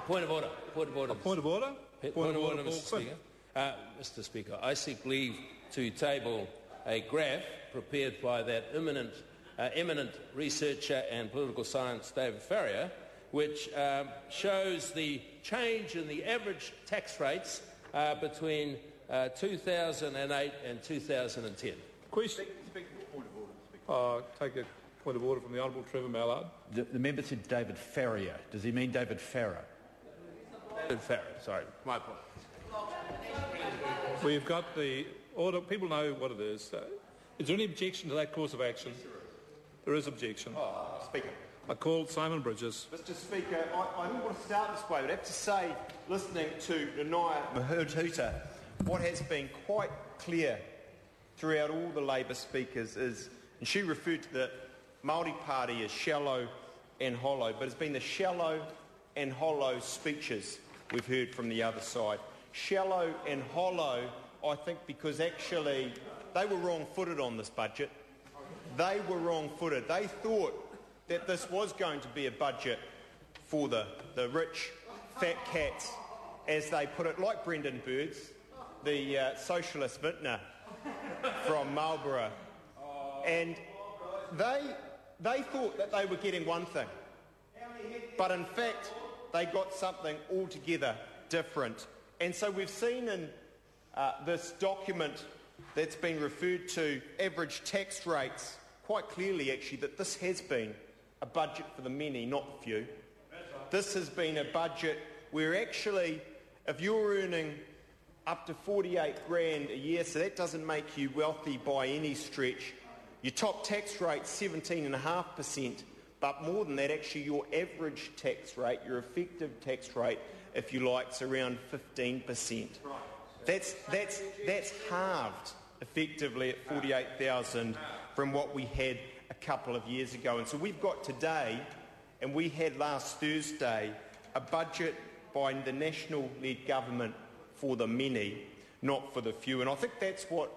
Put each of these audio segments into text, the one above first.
Point of order. Point of order? Point of order, Mr. Speaker. Mr. Speaker, I seek leave to table a graph prepared by that eminent researcher and political science David Farrier, which shows the change in the average tax rates between 2008 and 2010. Question. Speaker, point of order. Take a point of order from the Honourable Trevor Mallard. The member said David Farrier. Does he mean David Farrer? David Farrier, sorry, my point. We've got the order. People know what it is. Is there any objection to that course of action? There is objection. Speaker. I called Simon Bridges. Mr. Speaker, I don't want to start this way, but I have to say, listening to Nanaia Mahututa, what has been quite clear throughout all the Labour speakers is, and she referred to the Māori Party as shallow and hollow, but it's been the shallow and hollow speeches we've heard from the other side. Shallow and hollow, I think, because actually they were wrong-footed on this budget. They were wrong-footed. They thought that this was going to be a budget for the rich, fat cats, as they put it, like Brendan Birds, the socialist vintner from Marlborough. And they thought that they were getting one thing, but in fact they got something altogether different. And so we've seen in this document that's been referred to, average tax rates, quite clearly actually that this has been a budget for the many, not the few. This has been a budget where actually, if you're earning up to 48 grand a year, so that doesn't make you wealthy by any stretch, your top tax rate 17.5%, but more than that, actually your average tax rate, your effective tax rate, if you like, is around 15%. That's halved effectively at 48,000 from what we had a couple of years ago. And so we've got today, and we had last Thursday, a budget by the national-led government for the many, not for the few. And I think that's what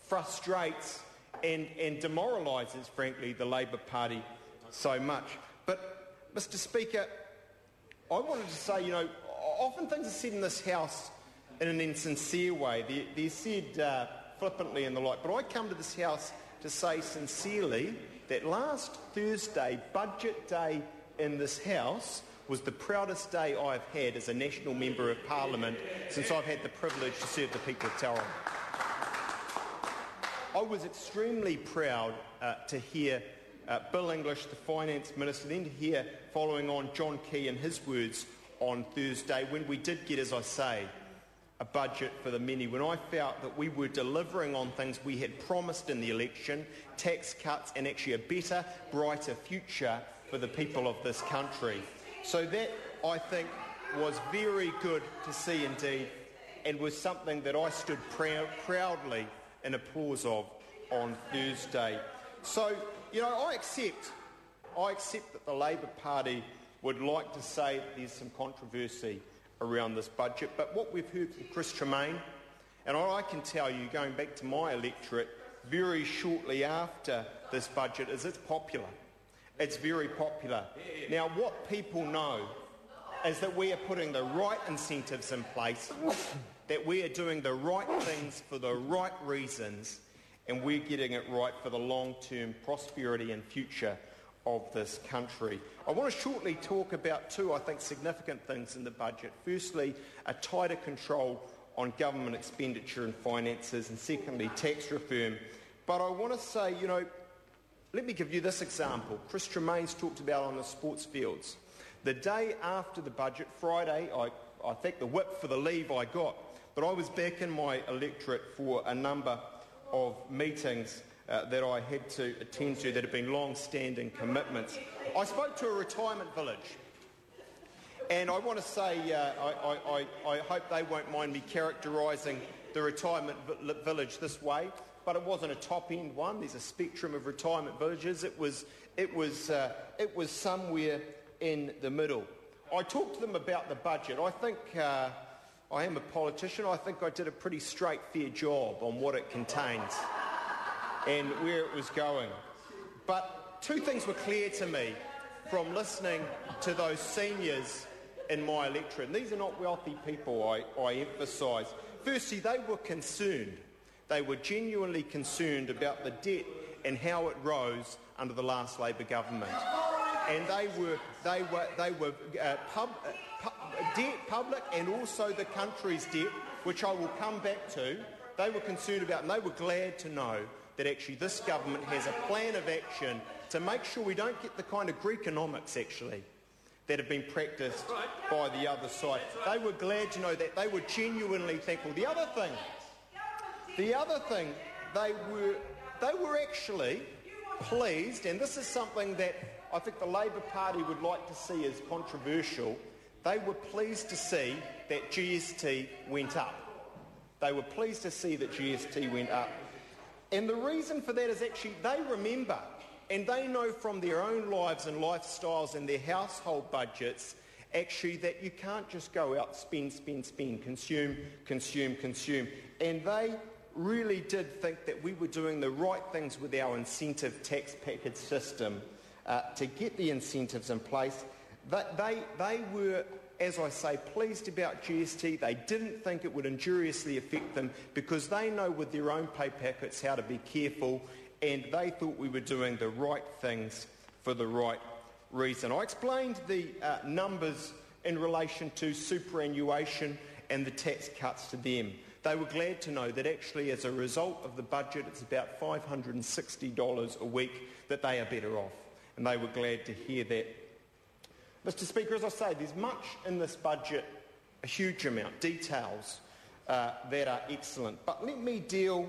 frustrates and demoralises, frankly, the Labour Party so much. But, Mr. Speaker, I wanted to say, often things are said in this House in an insincere way. They're said flippantly and the like. But I come to this House to say sincerely that last Thursday, Budget Day in this House, was the proudest day I've had as a national member of Parliament since I've had the privilege to serve the people of Tauranga. I was extremely proud to hear Bill English, the Finance Minister, then to hear, following on, John Key and his words on Thursday, when we did get, as I say, a budget for the many, when I felt that we were delivering on things we had promised in the election, tax cuts and actually a better, brighter future for the people of this country. So that, I think, was very good to see indeed, and was something that I stood proudly in applause of on Thursday. So, I accept that the Labour Party would like to say there's some controversy around this budget, but what we've heard from Chris Tremaine, and I can tell you, going back to my electorate, very shortly after this budget, is it's popular. It's very popular. Now, what people know is that we are putting the right incentives in place, that we are doing the right things for the right reasons, and we're getting it right for the long-term prosperity and future of this country. I want to shortly talk about two, I think, significant things in the budget. Firstly, a tighter control on government expenditure and finances, and secondly, tax reform. But I want to say, let me give you this example. Chris Tremaine's talked about on the sports fields. The day after the budget, Friday, I think the whip for the leave I got, but I was back in my electorate for a number of meetings that I had to attend to that have been long-standing commitments. I spoke to a retirement village, and I want to say I hope they won't mind me characterising the retirement village this way, but it wasn't a top-end one. There's a spectrum of retirement villages. It was somewhere in the middle. I talked to them about the budget. I think I am a politician. I think I did a pretty straight, fair job on what it contains and where it was going. But two things were clear to me from listening to those seniors in my electorate. And these are not wealthy people, I emphasise. Firstly, they were concerned. They were genuinely concerned about the debt and how it rose under the last Labor government. And they were debt, public and also the country's debt, which I will come back to, they were concerned about, and they were glad to know that actually this government has a plan of action to make sure we don't get the kind of Greekonomics, actually, that have been practised by the other side. They were glad to know that. They were genuinely thankful. The other thing, they were actually pleased, and this is something that I think the Labor Party would like to see as controversial. They were pleased to see that GST went up. They were pleased to see that GST went up. And the reason for that is actually they remember and they know from their own lives and lifestyles and their household budgets actually that you can't just go out, spend, consume. And they really did think that we were doing the right things with our incentive tax package system to get the incentives in place. They were, as I say, pleased about GST. They didn't think it would injuriously affect them because they know with their own pay packets how to be careful, and they thought we were doing the right things for the right reason. I explained the numbers in relation to superannuation and the tax cuts to them. They were glad to know that actually as a result of the budget it's about $560 a week that they are better off, and they were glad to hear that. Mr Speaker, as I say, there's much in this budget, a huge amount, details that are excellent. But let me deal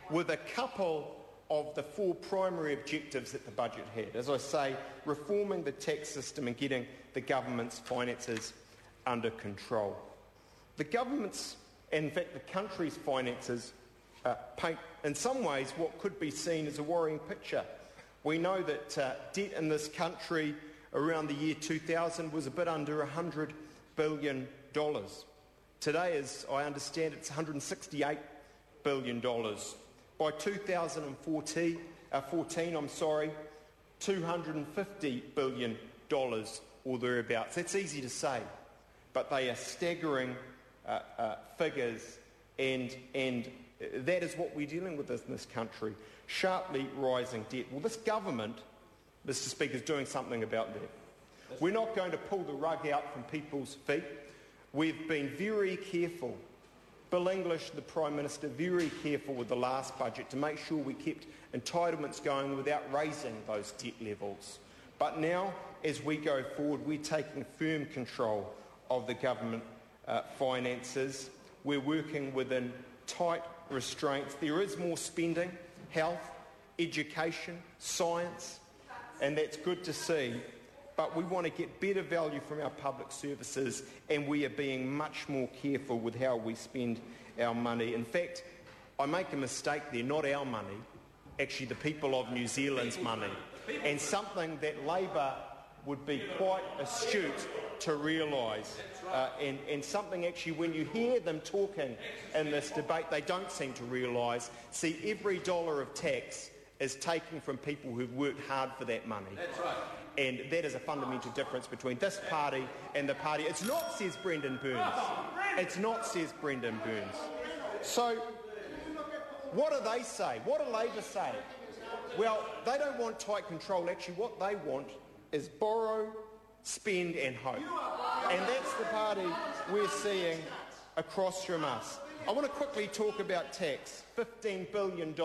with a couple of the four primary objectives that the budget had. As I say, reforming the tax system and getting the government's finances under control. The government's, in fact the country's finances paint in some ways what could be seen as a worrying picture. We know that debt in this country around the year 2000 was a bit under $100 billion. Today, as I understand, it's $168 billion. By 2014, $250 billion or thereabouts. That's easy to say, but they are staggering figures, and that is what we're dealing with in this country, sharply rising debt. Well, this government, Mr Speaker, is doing something about that. We're not going to pull the rug out from people's feet. We've been very careful, Bill English, the Prime Minister, very careful with the last budget to make sure we kept entitlements going without raising those debt levels. But now, as we go forward, we're taking firm control of the government finances. We're working within tight restraints. There is more spending, health, education, science, and that's good to see, but we want to get better value from our public services, and we are being much more careful with how we spend our money. In fact, I make a mistake there, not our money, actually the people of New Zealand's money, and something that Labor would be quite astute to realise, and something actually when you hear them talking in this debate they don't seem to realise. See, every dollar of tax is taken from people who've worked hard for that money. That's right. And that is a fundamental difference between this party and the party. It's not, says Brendan Burns. It's not, says Brendan Burns. So, what do they say? What do Labor say? Well, they don't want tight control. Actually, what they want is borrow, spend and hope. And that's the party we're seeing across from us. I want to quickly talk about tax. $15 billion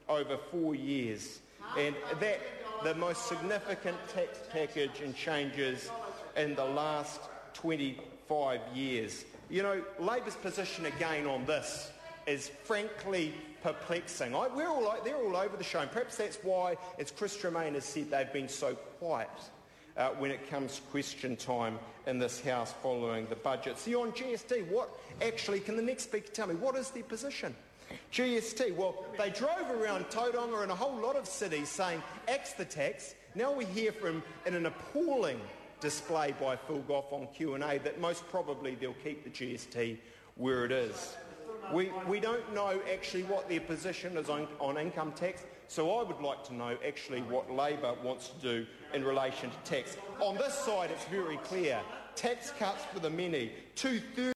over 4 years, and that the most significant tax package and changes in the last 25 years. You know, Labor's position again on this is frankly perplexing. They're all over the show, and perhaps that's why, as Chris Tremaine has said, they've been so quiet when it comes to question time in this House following the budget. See, on GST, what actually, can the next speaker tell me, what is their position? GST, well, they drove around Tauranga and a whole lot of cities saying, axe the tax. Now we hear from, in an appalling display by Phil Goff on Q&A, that most probably they'll keep the GST where it is. We don't know actually what their position is on income tax, so I would like to know actually what Labor wants to do in relation to tax. On this side, it's very clear. tax cuts for the many, 2/3